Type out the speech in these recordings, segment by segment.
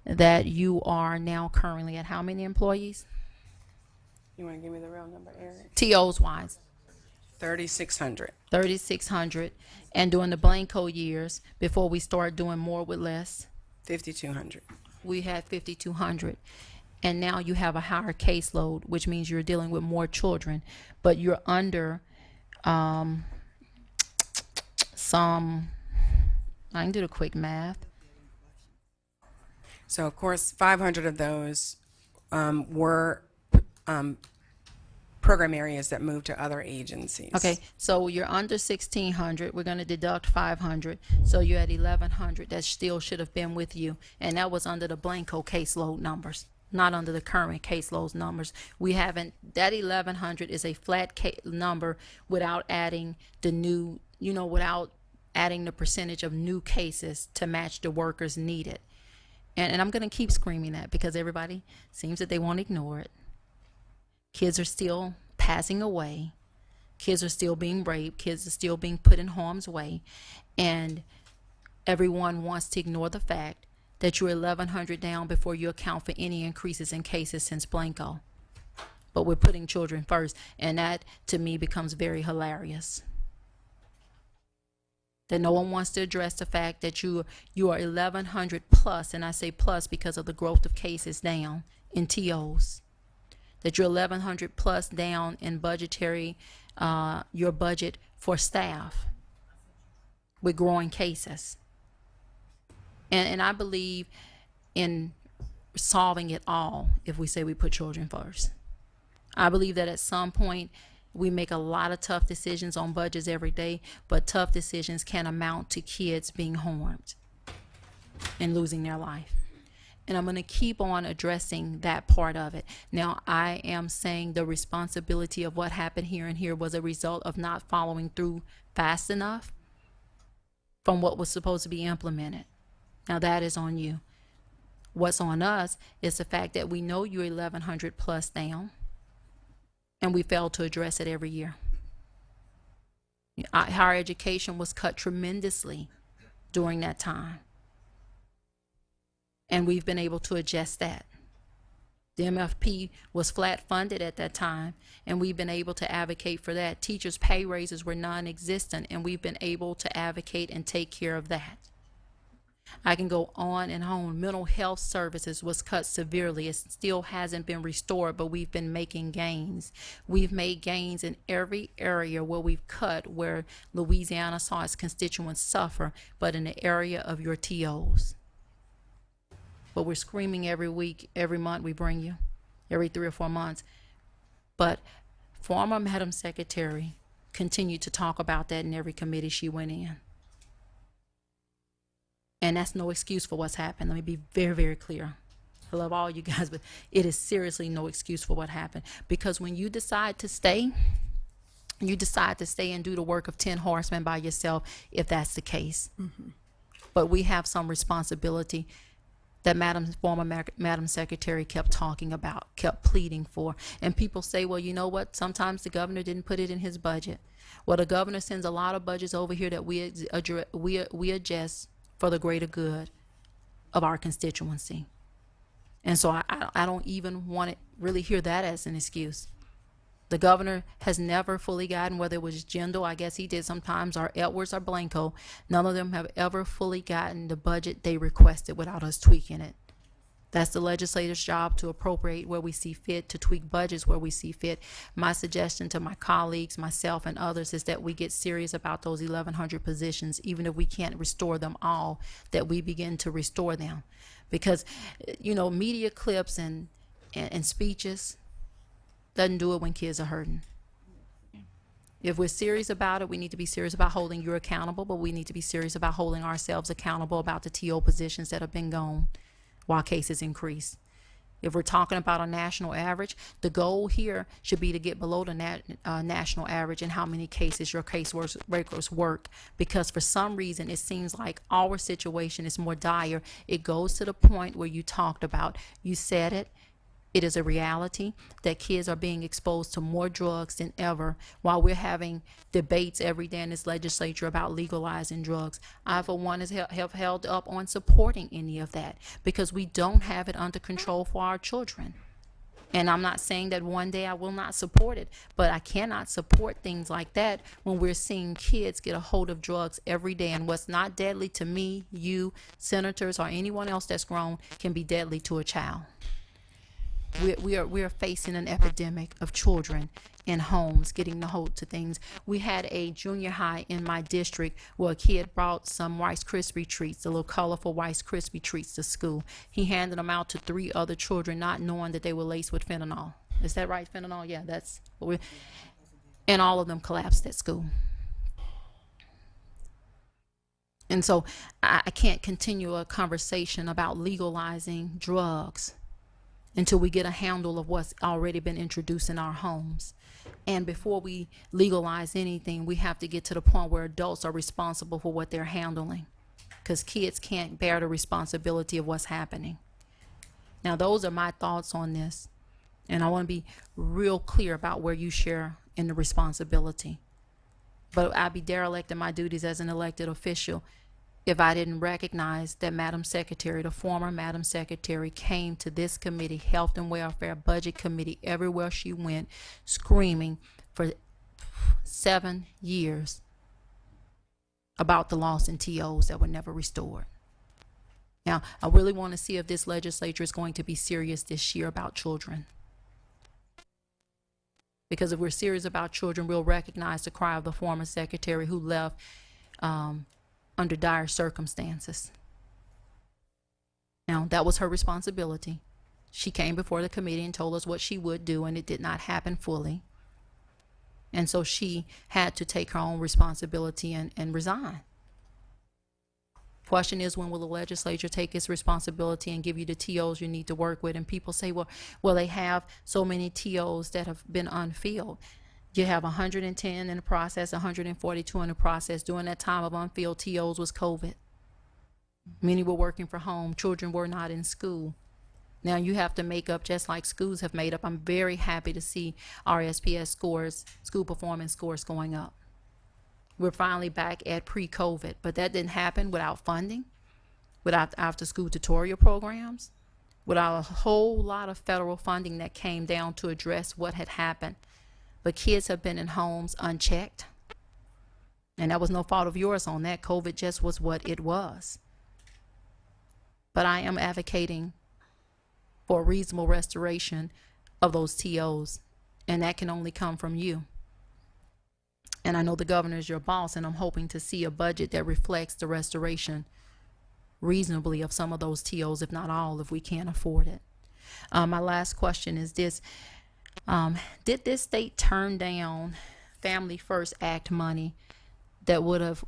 that you are now currently at how many employees? You want to give me the real number, Eric? TOs wise. 3,600. 3,600. And during the Blanco years, before we start doing more with less, 5,200. we had 5,200. And now you have a higher caseload, which means you're dealing with more children, but you're under some, I can do the quick math. So, of course, 500 of those were program areas that moved to other agencies. Okay, so you're under 1,600. We're going to deduct 500. So you're at 1,100. That still should have been with you. And that was under the Blanco caseload numbers, not under the current caseload numbers. We haven't, that 1,100 is a flat number without adding the new, without adding the percentage of new cases to match the workers needed. And I'm going to keep screaming that because everybody seems that they won't ignore it. Kids are still passing away. Kids are still being raped. Kids are still being put in harm's way. And everyone wants to ignore the fact that you're 1,100 down before you account for any increases in cases since Blanco. But we're putting children first. And that, to me, becomes very hilarious. That no one wants to address the fact that you are 1,100 plus, and I say plus because of the growth of cases down in TOs. That you're 1,100 plus down in budgetary, your budget for staff with growing cases. And I believe in solving it all if we say we put children first. I believe that at some point we make a lot of tough decisions on budgets every day, but tough decisions can amount to kids being harmed and losing their life. And I'm going to keep on addressing that part of it. Now, I am saying the responsibility of what happened here and here was a result of not following through fast enough from what was supposed to be implemented. Now, that is on you. What's on us is the fact that we know you're 1,100 plus down, and we fail to address it every year. Higher education was cut tremendously during that time. And we've been able to adjust that. The MFP was flat funded at that time, and we've been able to advocate for that. Teachers' pay raises were non-existent, and we've been able to advocate and take care of that. I can go on and on. Mental health services was cut severely. It still hasn't been restored, but we've been making gains. We've made gains in every area where we've cut, where Louisiana saw its constituents suffer, but in the area of your TOs. But we're screaming every week, every month we bring you, every 3 or 4 months. But former Madam Secretary continued to talk about that in every committee she went in. And that's no excuse for what's happened. Let me be very, very clear. I love all you guys, but it is seriously no excuse for what happened. Because when you decide to stay, you decide to stay and do the work of 10 horsemen by yourself, if that's the case. Mm-hmm. But we have some responsibility that former Madam Secretary kept talking about, kept pleading for. And people say, well, you know what? Sometimes the governor didn't put it in his budget. Well, the governor sends a lot of budgets over here that we adjust for the greater good of our constituency. And so I don't even want to really hear that as an excuse. The governor has never fully gotten, whether it was Jindal, I guess he did sometimes, or Edwards or Blanco, none of them have ever fully gotten the budget they requested without us tweaking it. That's the legislator's job, to appropriate where we see fit, to tweak budgets where we see fit. My suggestion to my colleagues, myself, and others is that we get serious about those 1,100 positions, even if we can't restore them all, that we begin to restore them. Because, media clips and speeches doesn't do it when kids are hurting. If we're serious about it, we need to be serious about holding you accountable, but we need to be serious about holding ourselves accountable about the TO positions that have been gone while cases increase. If we're talking about a national average, the goal here should be to get below the national average in how many cases your caseworkers work, because for some reason it seems like our situation is more dire. It goes to the point where you talked about, you said it, It is a reality that kids are being exposed to more drugs than ever while we're having debates every day in this legislature about legalizing drugs. I, for one, have held up on supporting any of that because we don't have it under control for our children. And I'm not saying that one day I will not support it, but I cannot support things like that when we're seeing kids get a hold of drugs every day. And what's not deadly to me, you, senators, or anyone else that's grown can be deadly to a child. We are facing an epidemic of children in homes getting the hold to things. We had a junior high in my district where a kid brought some Rice Krispie treats, the little colorful Rice Krispie treats, to school. He handed them out to 3 other children, not knowing that they were laced with fentanyl. Is that right, fentanyl? Yeah, that's what we. And all of them collapsed at school. And so I can't continue a conversation about legalizing drugs until we get a handle of what's already been introduced in our homes. And before we legalize anything, we have to get to the point where adults are responsible for what they're handling, because kids can't bear the responsibility of what's happening. Now, those are my thoughts on this, and I want to be real clear about where you share in the responsibility. But I'd be derelict in my duties as an elected official if I didn't recognize that Madam Secretary, the former Madam Secretary, came to this committee, Health and Welfare, Budget Committee, everywhere she went, screaming for 7 years about the loss in TOs that were never restored. Now, I really want to see if this legislature is going to be serious this year about children. Because if we're serious about children, we'll recognize the cry of the former secretary who left under dire circumstances. Now, that was her responsibility. She came before the committee and told us what she would do, and it did not happen fully. And so she had to take her own responsibility and resign. Question is, when will the legislature take its responsibility and give you the TOs you need to work with? And people say, well, they have so many TOs that have been unfilled. You have 110 in the process, 142 in the process. During that time of unfilled TOs was COVID. Many were working from home. Children were not in school. Now you have to make up just like schools have made up. I'm very happy to see our SPS scores, school performance scores, going up. We're finally back at pre-COVID, but that didn't happen without funding, without after-school tutorial programs, without a whole lot of federal funding that came down to address what had happened. But kids have been in homes unchecked, and that was no fault of yours on that. COVID just was what it was. But I am advocating for a reasonable restoration of those TOs, and that can only come from you. And I know the governor is your boss, and I'm hoping to see a budget that reflects the restoration reasonably of some of those TOs, if not all, if we can't afford it. My last question is this. Did this state turn down Family First Act money that would have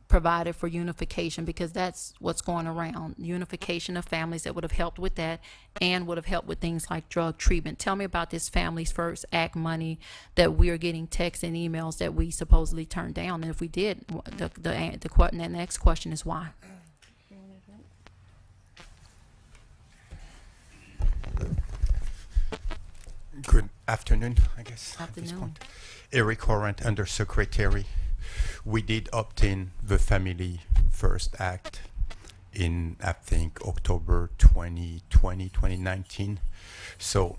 provided for unification? Because that's what's going around, unification of families that would have helped with that and would have helped with things like drug treatment. Tell me about this Families First Act money that we are getting texts and emails that we supposedly turned down. And if we did, the next question is why? Good afternoon, I guess. At this Afternoon. point. Eric Horrent, Undersecretary. We did opt in the Family First Act in, I think, October 2020, 2019. So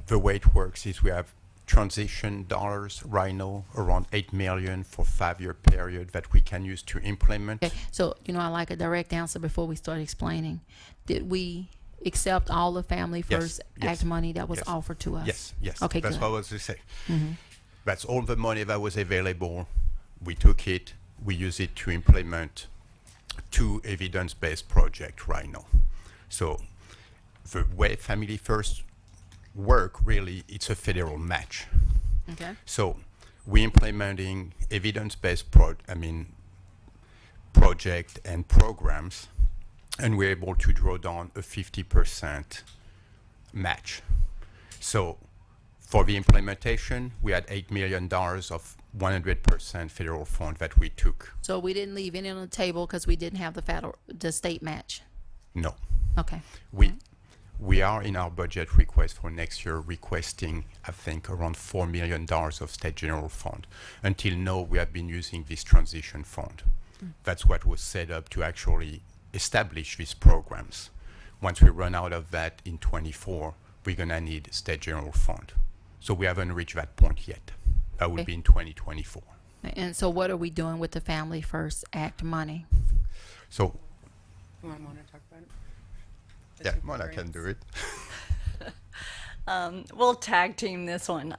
the way it works is we have transition dollars right now, around 8 million for 5-year period that we can use to implement. Okay, so, I like a direct answer before we start explaining. Did we accept all the Family First Act money that was yes. offered to us? Yes. Okay, That's good. what I was to say. Mm-hmm. That's all the money that was available. We took it, we use it to implement 2 evidence-based projects right now. So the way Family First work, really, it's a federal match. Okay. So we're implementing evidence-based project and programs, and we're able to draw down a 50% match. So for the implementation, we had $8 million of 100% federal fund that we took. So we didn't leave any on the table because we didn't have the state match. No. Okay. We We are in our budget request for next year requesting, I think, around $4 million of state general fund. Until now, we have been using this transition fund. That's what was set up to actually establish these programs. Once we run out of that in 24, we're gonna need state general fund. So we haven't reached that point yet. That would be in 2024. And so what are we doing with the Family First Act money? So, You want to talk about it? The yeah, two well, I can do programs. it. We'll tag team this one.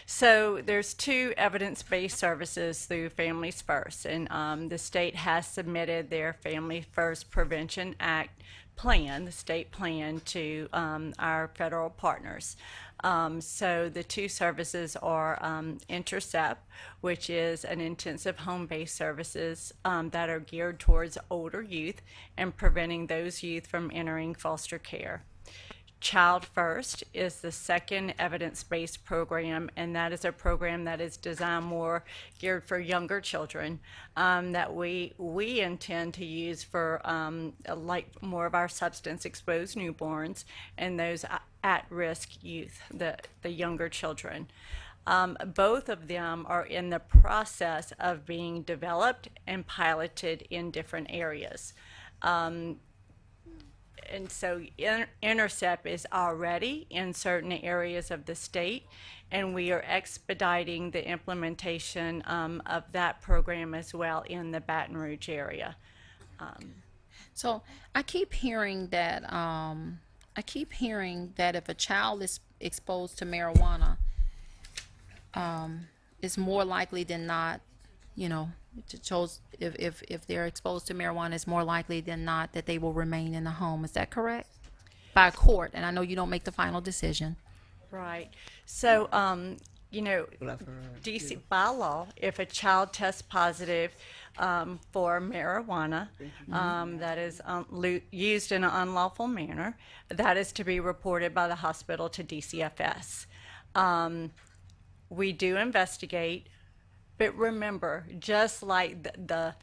So there's two evidence-based services through Families First, and the state has submitted their Family First Prevention Act plan, the state plan, to our federal partners. So the two services are Intercept, which is an intensive home-based services that are geared towards older youth and preventing those youth from entering foster care. Child First is the second evidence-based program, and that is a program that is designed more geared for younger children that we intend to use for like more of our substance-exposed newborns and those at-risk youth, the younger children. Both of them are in the process of being developed and piloted in different areas. And so Intercept is already in certain areas of the state, and we are expediting the implementation of that program as well in the Baton Rouge area. So I keep hearing that if a child is exposed to marijuana, it's more likely than not, if they're exposed to marijuana, it's more likely than not that they will remain in the home. Is that correct? By a court, and I know you don't make the final decision. Right. So, DC by law, if a child tests positive for marijuana that is used in an unlawful manner, that is to be reported by the hospital to DCFS. We do investigate, but remember, just like the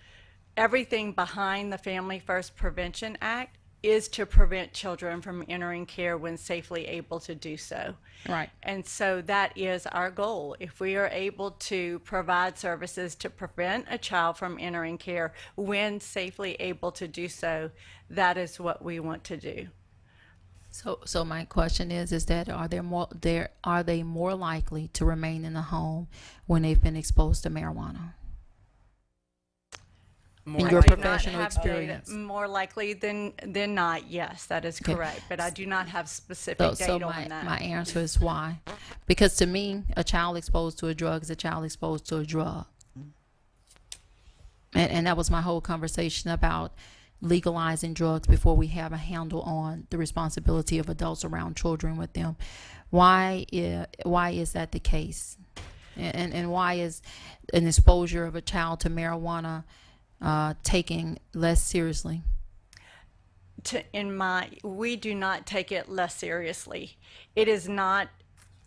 everything behind the Family First Prevention Act is to prevent children from entering care when safely able to do so. Right. And so that is our goal. If we are able to provide services to prevent a child from entering care when safely able to do so, that is what we want to do. So my question is that are they more likely to remain in the home when they've been exposed to marijuana? More In your likely- professional Not have data. experience. More likely than not, yes, that is Okay. correct. But I do not have specific So data on that. my answer is why? Because to me, a child exposed to a drug is a child exposed to a drug. And that was my whole conversation about legalizing drugs before we have a handle on the responsibility of adults around children with them. Why is that the case? And why is an exposure of a child to marijuana taken less seriously? We do not take it less seriously. It is not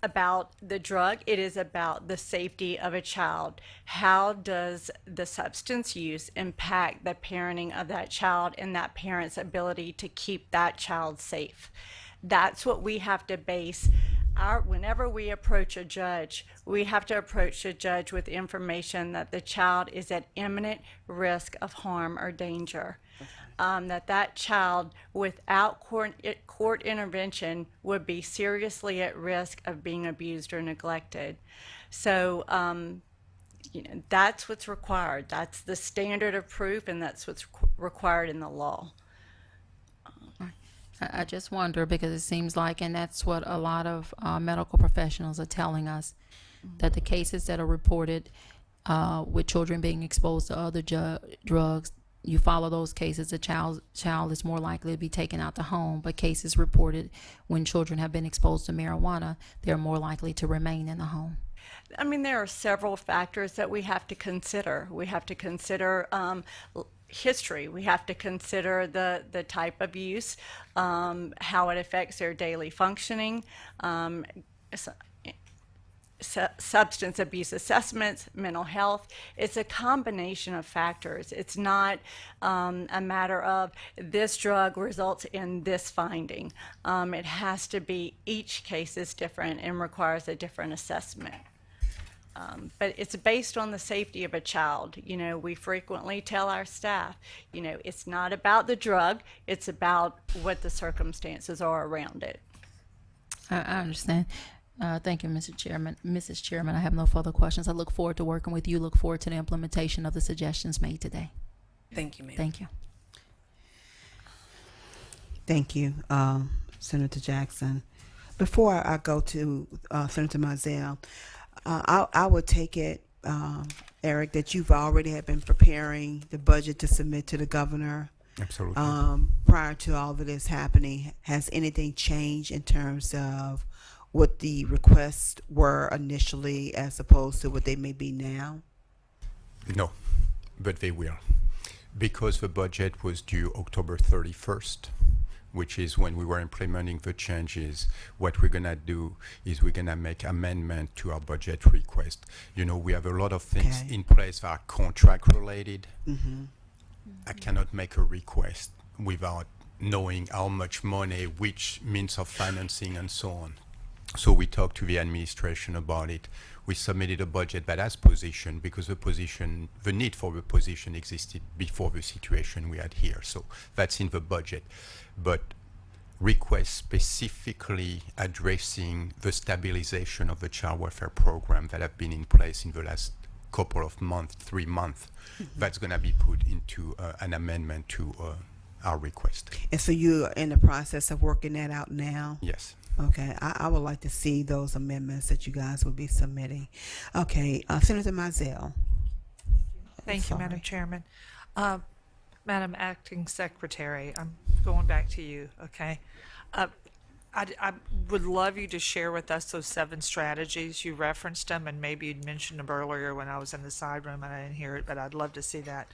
about the drug, it is about the safety of a child. How does the substance use impact the parenting of that child and that parent's ability to keep that child safe? That's what we have to base whenever we approach a judge, we have to approach a judge with information that the child is at imminent risk of harm or danger. That child, without court intervention, would be seriously at risk of being abused or neglected. So, that's what's required. That's the standard of proof, and that's what's required in the law. I just wonder because it seems like, and that's what a lot of medical professionals are telling us, that the cases that are reported with children being exposed to other drugs, you follow those cases, the child is more likely to be taken out the home. But cases reported when children have been exposed to marijuana, they're more likely to remain in the home. I mean, there are several factors that we have to consider. We have to consider history. We have to consider the type of use, how it affects their daily functioning. substance abuse assessments, mental health. It's a combination of factors. It's not a matter of this drug results in this finding. It has to be, each case is different and requires a different assessment. But it's based on the safety of a child. You know, we frequently tell our staff, you know, it's not about the drug, it's about what the circumstances are around it. I understand. Thank you, Mr. Chairman. Mrs. Chairman, I have no further questions. I look forward to working with you. Look forward to the implementation of the suggestions made today. Thank you, ma'am. Thank you. Thank you, Senator Jackson. Before I go to Senator Mizell, I would take it, Eric, that you've already have been preparing the budget to submit to the governor. Absolutely. Prior to all of this happening. Has anything changed in terms of what the requests were initially as opposed to what they may be now? No, but they will. Because the budget was due October 31st, which is when we were implementing the changes, what we're going to do is we're going to make amendment to our budget request. You know, we have a lot of things Okay. in place that are contract related. I cannot make a request without knowing how much money, which means of financing, and so on. So we talked to the administration about it. We submitted a budget that has position because the need for the position existed before the situation we had here. So that's in the budget. But requests specifically addressing the stabilization of the child welfare program that have been in place in the last couple of months, 3 months, that's going to be put into an amendment to our request. And so you're in the process of working that out now? Yes. Okay, I would like to see those amendments that you guys will be submitting. Okay, Senator Mizell. Thank you, Sorry. Madam Chairman. Madam Acting Secretary, I'm going back to you, okay? I would love you to share with us those 7 strategies. You referenced them, and maybe you'd mentioned them earlier when I was in the side room and I didn't hear it, but I'd love to see that.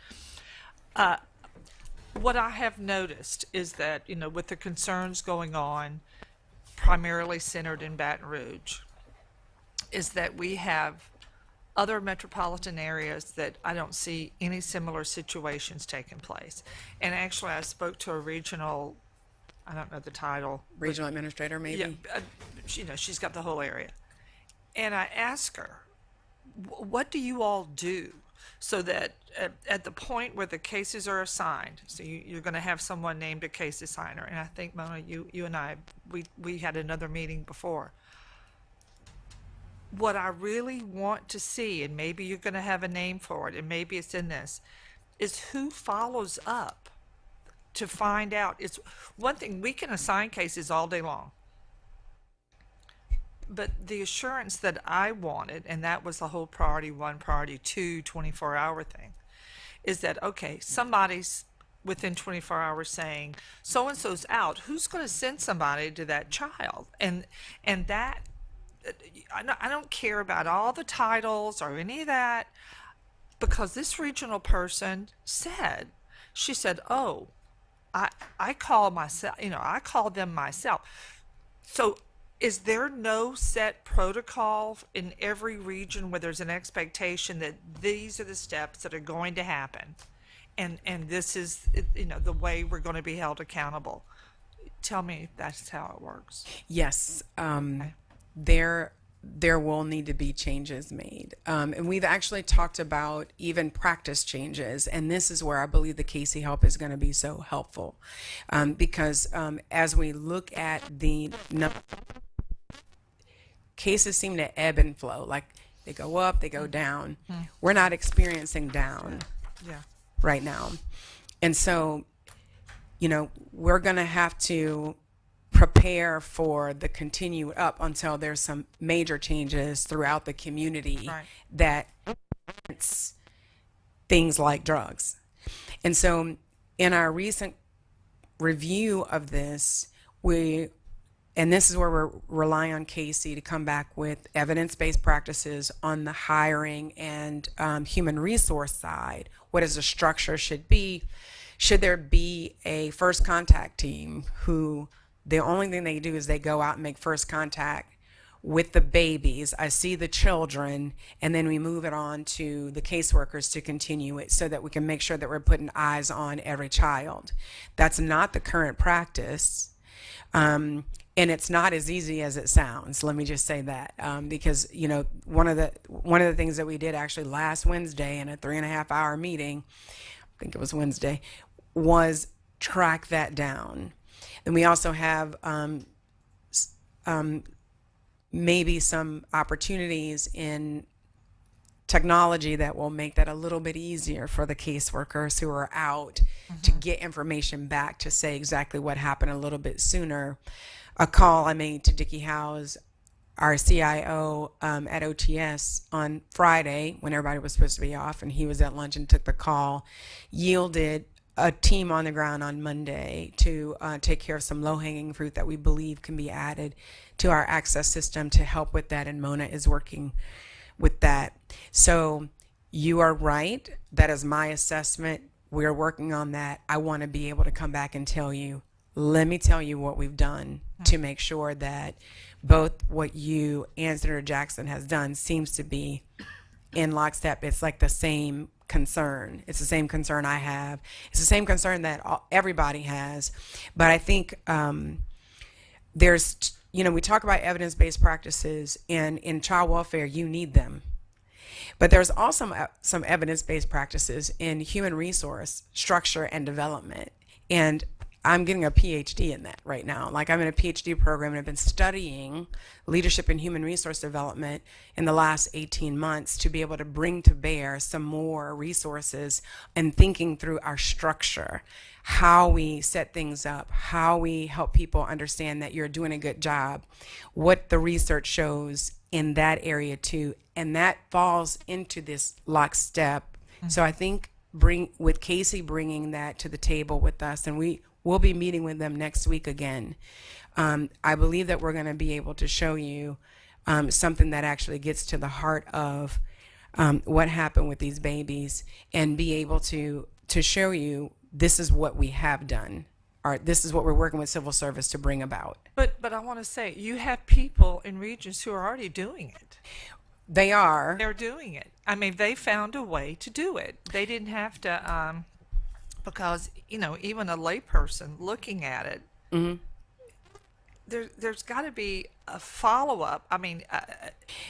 What I have noticed is that, you know, with the concerns going on, primarily centered in Baton Rouge, is that we have other metropolitan areas that I don't see any similar situations taking place. And actually, I spoke to a regional, I don't know the title. Regional administrator, maybe? Yeah, you know, she's got the whole area. And I asked her, what do you all do so that at the point where the cases are assigned, so you're going to have someone named a case assigner, and I think, Mona, you and I, we had another meeting before. What I really want to see, and maybe you're going to have a name for it, and maybe it's in this, is who follows up to find out. It's one thing, we can assign cases all day long. But the assurance that I wanted, and that was the whole priority 1, priority 2, 24-hour thing, is that, okay, somebody's within 24 hours saying, so-and-so's out, who's going to send somebody to that child? And that, I don't care about all the titles or any of that, because this regional person said, she said, oh, I call myself, you know, I call them myself. So is there no set protocol in every region where there's an expectation that these are the steps that are going to happen, and this is, you know, the way we're going to be held accountable? Tell me if that's how it works. Yes. Okay. There will need to be changes made. And we've actually talked about even practice changes. And this is where I believe the Casey help is going to be so helpful. Because as we look at the cases seem to ebb and flow, like they go up, they go down. We're not experiencing down Yeah. right now. And so, you know, we're going to have to prepare for the continue up until there's some major changes throughout the community Right. that it's things like drugs. And so in our recent review of this, and this is where we're relying on Casey to come back with evidence-based practices on the hiring and human resource side. What is the structure should be? Should there be a first contact team who the only thing they do is they go out and make first contact with the babies. I see the children, and then we move it on to the caseworkers to continue it so that we can make sure that we're putting eyes on every child. That's not the current practice. And it's not as easy as it sounds. Let me just say that, because one of the things that we did actually last Wednesday in a 3.5 hour meeting, I think it was Wednesday, was track that down. And we also have maybe some opportunities in technology that will make that a little bit easier for the caseworkers who are out to get information back to say exactly what happened a little bit sooner. A call I made to Dickie Howes, our CIO, at OTS on Friday when everybody was supposed to be off, and he was at lunch and took the call, yielded a team on the ground on Monday to take care of some low-hanging fruit that we believe can be added to our access system to help with that, and Mona is working with that. So you are right. That is my assessment. We're working on that. I want to be able to come back and tell you, let me tell you what we've done to make sure that both what you and Senator Jackson has done seems to be in lockstep. It's like the same concern. It's the same concern I have. It's the same concern that everybody has. But I think there's, we talk about evidence-based practices, and in child welfare, you need them. But there's also some evidence-based practices in human resource structure and development. And I'm getting a PhD in that right now. Like, I'm in a PhD program, and I've been studying leadership and human resource development in the last 18 months to be able to bring to bear some more resources and thinking through our structure, how we set things up, how we help people understand that you're doing a good job, what the research shows in that area too. And that falls into this lockstep. So I think with Casey bringing that to the table with us, and we'll be meeting with them next week again. I believe that we're going to be able to show you something that actually gets to the heart of what happened with these babies, and be able to show you this is what we have done, or this is what we're working with civil service to bring about. But I want to say, you have people in regions who are already doing it. They are. They're doing it. I mean, they found a way to do it. They didn't have to, because, even a layperson looking at it, there's got to be a follow-up. I mean,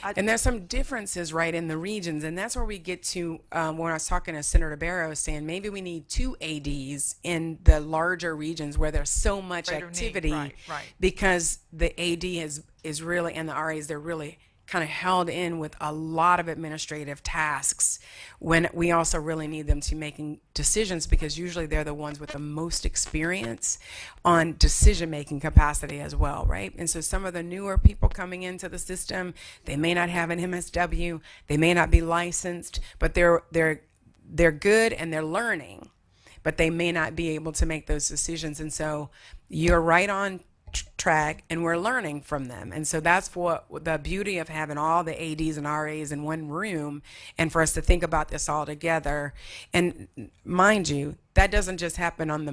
and there's some differences, right, in the regions, and that's where we get to when I was talking to Senator Barrow, saying maybe we need 2 ADs in the larger regions where there's so much Greater activity, need, right. because the AD is really, and the RAs, they're really kind of held in with a lot of administrative tasks, when we also really need them to making decisions, because usually they're the ones with the most experience on decision-making capacity as well, right? And so some of the newer people coming into the system, they may not have an MSW, they may not be licensed, but they're good and they're learning, but they may not be able to make those decisions. And so you're right on track, and we're learning from them. And so that's what the beauty of having all the ADs and RAs in one room, and for us to think about this all together. And mind you, that doesn't just happen on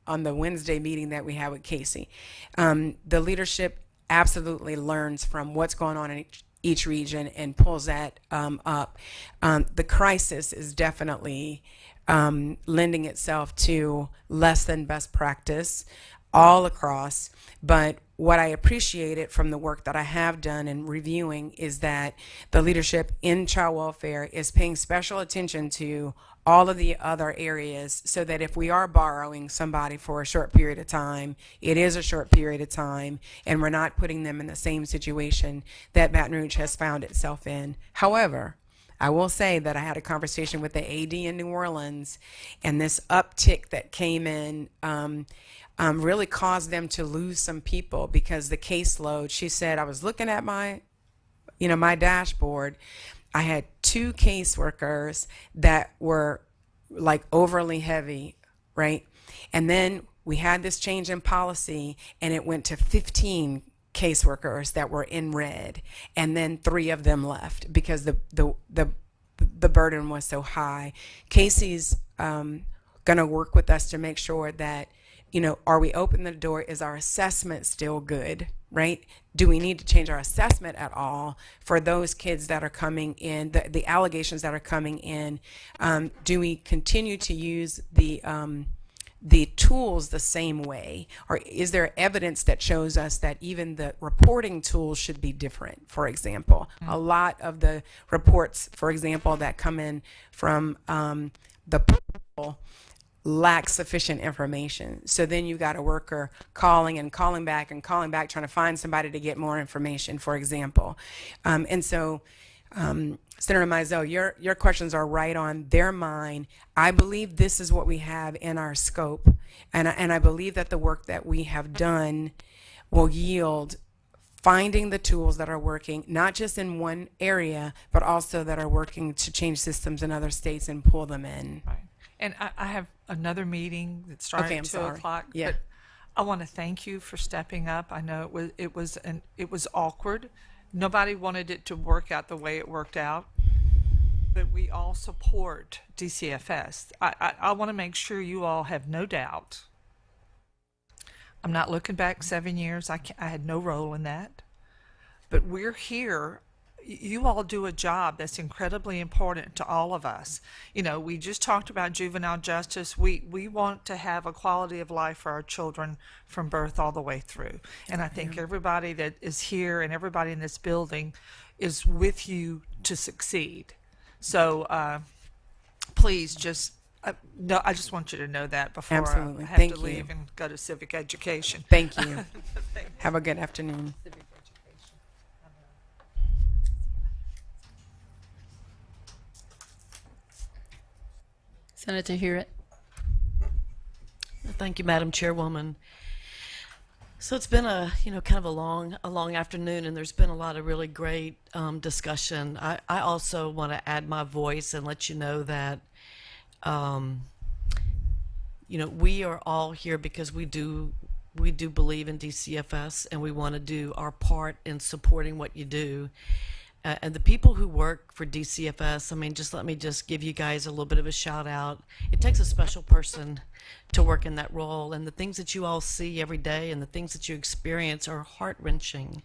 the Wednesday meeting that we have with Casey. The leadership absolutely learns from what's going on in each region and pulls that up. The crisis is definitely lending itself to less than best practice all across. But what I appreciated from the work that I have done in reviewing is that the leadership in child welfare is paying special attention to all of the other areas, so that if we are borrowing somebody for a short period of time, it is a short period of time, and we're not putting them in the same situation that Baton Rouge has found itself in. However, I will say that I had a conversation with the AD in New Orleans, and this uptick that came in really caused them to lose some people, because the caseload, she said, I was looking at my dashboard. I had 2 caseworkers that were like overly heavy, right? And then we had this change in policy, and it went to 15 caseworkers that were in red, and then 3 of them left because the burden was so high. Casey's gonna work with us to make sure that Are we open the door? Is our assessment still good, right? Do we need to change our assessment at all for those kids that are coming in, the allegations that are coming in? Do we continue to use the tools the same way, or is there evidence that shows us that even the reporting tools should be different? For example, a lot of the reports, for example, that come in from the people lack sufficient information. So then you've got a worker calling and calling back and calling back, trying to find somebody to get more information, for example. Senator Mizell, your questions are right on their mind. I believe this is what we have in our scope, and I believe that the work that we have done will yield finding the tools that are working, not just in one area, but also that are working to change systems in other states and pull them in. Right. And I have another meeting that started Okay, at I'm 2 sorry. o'clock. Yeah. But I want to thank you for stepping up. I know it was awkward. Nobody wanted it to work out the way it worked out, but we all support DCFS. I want to make sure you all have no doubt. I'm not looking back 7 years. I had no role in that, but we're here. You all do a job that's incredibly important to all of us. We just talked about juvenile justice. We want to have a quality of life for our children from birth all the way through. And I think everybody that is here and everybody in this building is with you to succeed. So please just, no, I just want you to know that before Absolutely. I have Thank to you. leave and go to civic education. Thank you. Have a good afternoon. Senator Hewitt. Thank you, Madam Chairwoman. So it's been a kind of a long afternoon, and there's been a lot of really great discussion. I also want to add my voice and let you know that we are all here because we do believe in DCFS, and we want to do our part in supporting what you do. And the people who work for DCFS, let me give you guys a little bit of a shout out. It takes a special person to work in that role, and the things that you all see every day and the things that you experience are heart-wrenching.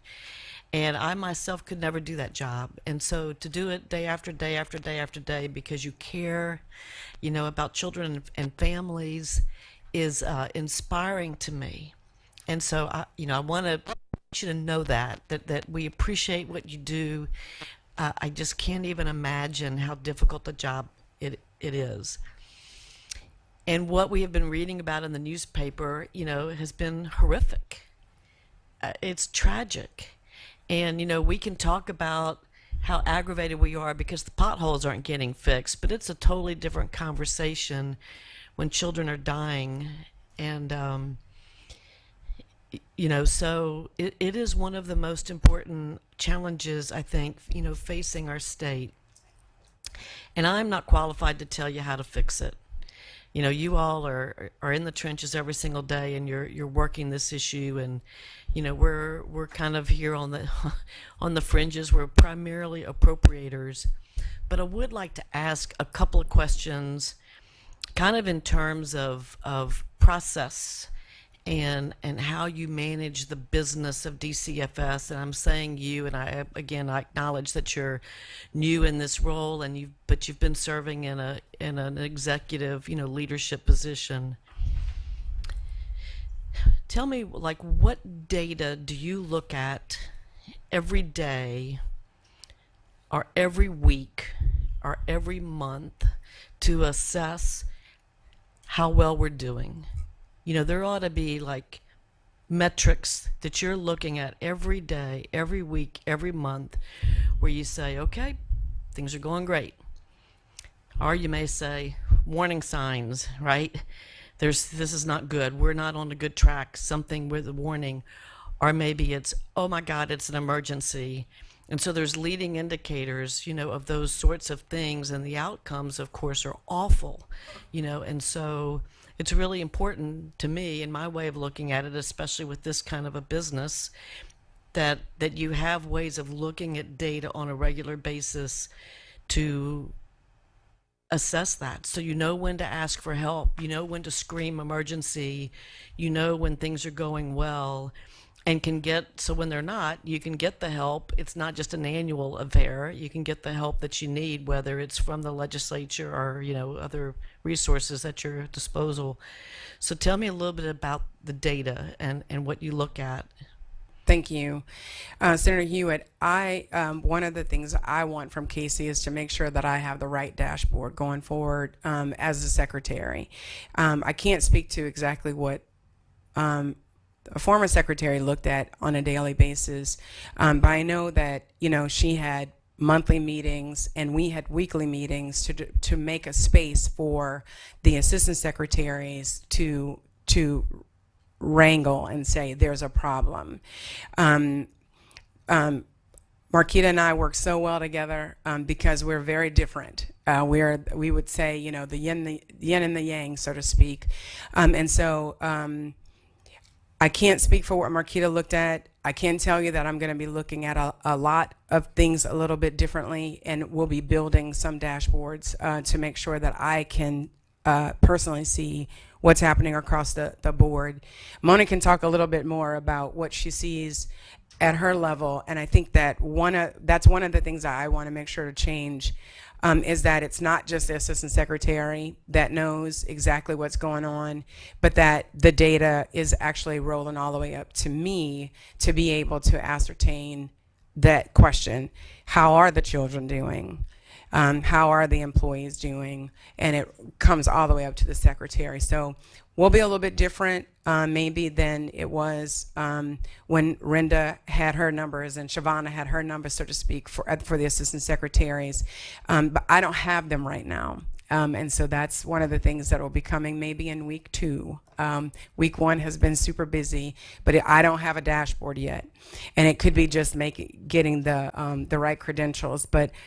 And I myself could never do that job. And so to do it day after day after day after day because you care, about children and families is inspiring to me. And so I want to you to know that we appreciate what you do. I just can't even imagine how difficult a job it is. And what we have been reading about in the newspaper, has been horrific. It's tragic. And, we can talk about how aggravated we are because the potholes aren't getting fixed, but it's a totally different conversation when children are dying. And, so it is one of the most important challenges, I think, facing our state. And I'm not qualified to tell you how to fix it. You all are in the trenches every single day, and you're working this issue, and we're kind of here on the fringes. We're primarily appropriators, but I would like to ask a couple of questions, kind of in terms of process and how you manage the business of DCFS. And I'm saying you, and I acknowledge that you're new in this role, but you've been serving in an executive, leadership position. Tell me, what data do you look at every day, or every week, or every month to assess how well we're doing? There ought to be metrics that you're looking at every day, every week, every month, where you say, okay, things are going great. Or you may say, warning signs, right? This is not good. We're not on a good track. Something with a warning. Or maybe it's, oh my God, it's an emergency. And so there's leading indicators, of those sorts of things. And the outcomes, of course, are awful, and so it's really important to me, in my way of looking at it, especially with this kind of a business, that you have ways of looking at data on a regular basis to assess that. So you know when to ask for help, you know when to scream emergency, you know when things are going well, and can get, so when they're not, you can get the help. It's not just an annual affair. You can get the help that you need, whether it's from the legislature or, you know, other resources at your disposal. So tell me a little bit about the data and what you look at. Thank you. Senator Hewitt, one of the things I want from Casey is to make sure that I have the right dashboard going forward as the secretary. I can't speak to exactly what a former secretary looked at on a daily basis, but I know that, you know, she had monthly meetings and we had weekly meetings to make a space for the assistant secretaries to wrangle and say there's a problem. Marquita and I work so well together because we're very different. We would say, you know, the yin and the yang, so to speak. And so I can't speak for what Marquita looked at. I can tell you that I'm going to be looking at a lot of things a little bit differently, and we'll be building some dashboards to make sure that I can personally see what's happening across the board. Mona can talk a little bit more about what she sees at her level, and I think that that's one of the things that I want to make sure to change, is that it's not just the assistant secretary that knows exactly what's going on, but that the data is actually rolling all the way up to me to be able to ascertain that question: how are the children doing? How are the employees doing? And it comes all the way up to the secretary. So we'll be a little bit different maybe than it was when Renda had her numbers and Shavana had her numbers, so to speak, for the assistant secretaries. But I don't have them right now. And so that's one of the things that will be coming maybe in week 2. Week 1 has been super busy, but I don't have a dashboard yet. And it could be just getting the right credentials. But